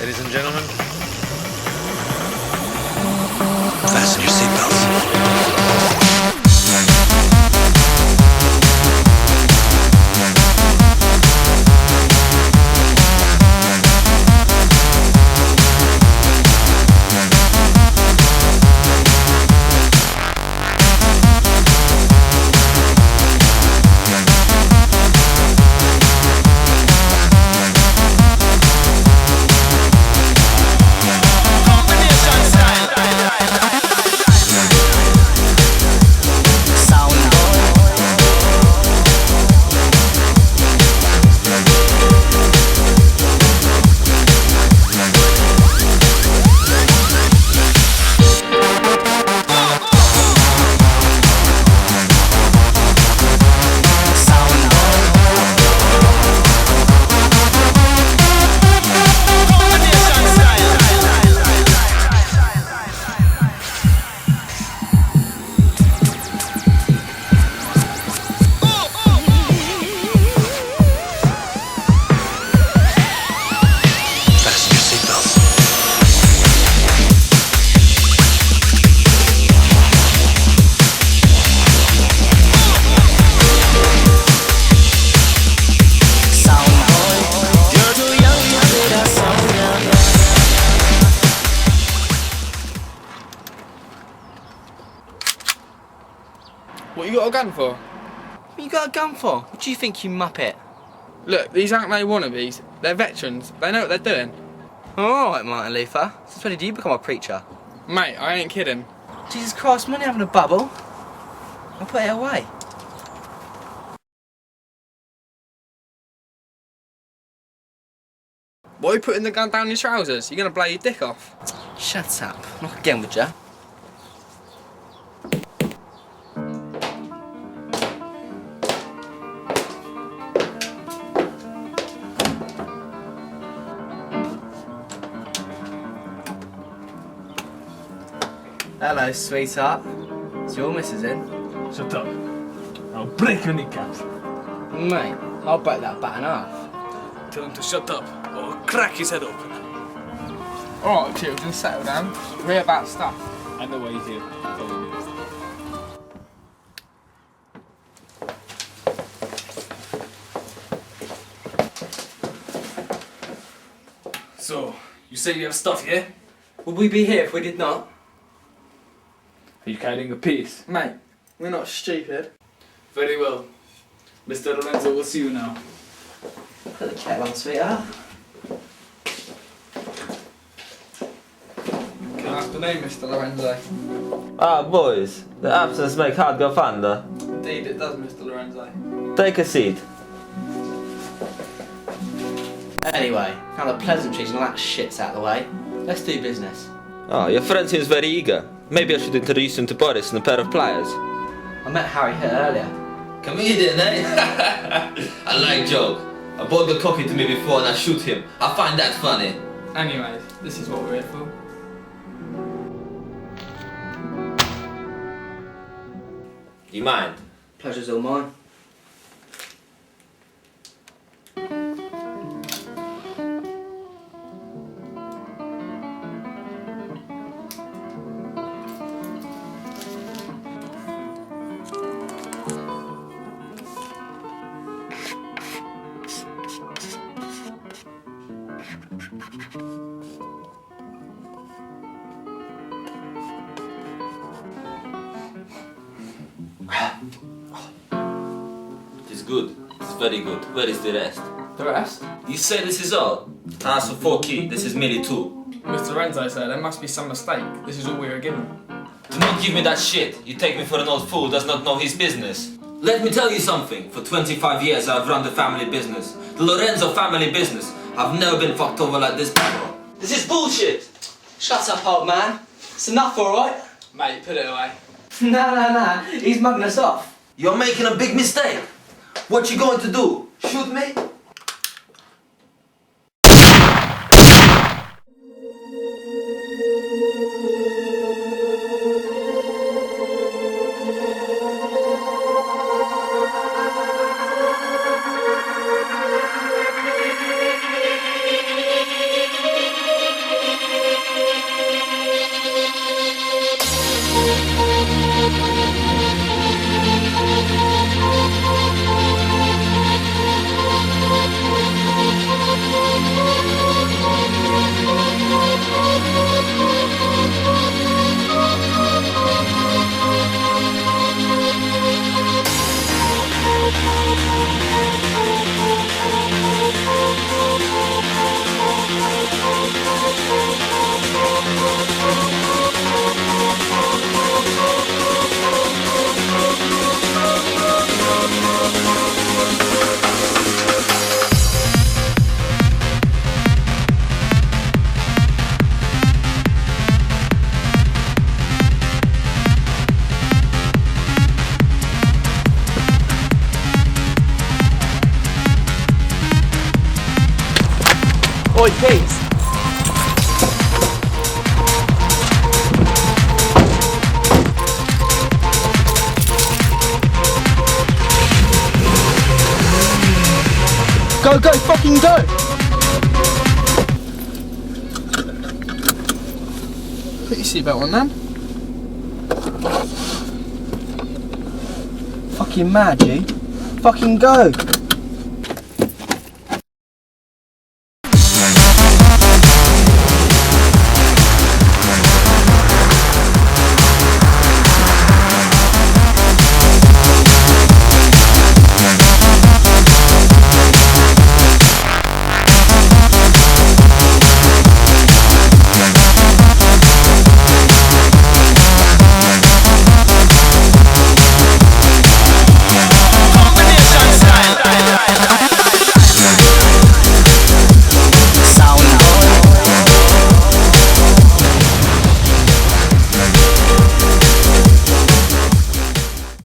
Ladies and gentlemen, fasten your seatbelts. What you got a gun for? What you got a gun for? What do you think, you muppet? Look, these aren't no wannabes. They're veterans. They know what they're doing. Alright, Martin Luther. Since when did you become a preacher? Mate, I ain't kidding. Jesus Christ, money having a bubble. I'll put it away. Why are you putting the gun down your trousers? You're gonna blow your dick off. Shut up. Not again with ya. Hello, sweetheart. Is your missus in? Shut up. I'll break your kneecaps. Mate, I'll break that bat in half. Tell him to shut up or I'll crack his head open. Alright, children, settle down. We're here about stuff. I know why he's here. Follow me. So, you say you have stuff here? Would we be here if we did not? Are you carrying a piece? Mate, we're not stupid. Very well. Mr. Lorenzo will see you now. Put the kettle on, sweetheart. Good afternoon, Mr. Lorenzo. Ah, boys, the absence make heart go fonder. Indeed it does, Mr. Lorenzo. Take a seat. Anyway, now the pleasantries and all that shit's out of the way. Let's do business. Ah, your friend seems very eager. Maybe I should introduce him to Boris and a pair of pliers. I met Harry here earlier. Comedian, eh? I like joke. A boy got cocky to me before and I shoot him. I find that funny. Anyways, this is what we're here for. You mind? Pleasure's all mine. It's good. It's very good. Where is the rest? The rest? You say this is all? Ah, so 4 key. This is merely 2. Mr. Lorenzo said there must be some mistake. This is all we were given. Do not give me that shit. You take me for an old fool who does not know his business. Let me tell you something. For 25 years I've run the family business. The Lorenzo family business. I've never been fucked over like this before. This is bullshit. Shut up, old man. It's enough, alright? Mate, put it away. No. He's mugging us off. You're making a big mistake. What you going to do? Shoot me? boy Peace. Go, go, fucking go! Put your seatbelt on, man. Fucking mad, G. Fucking go!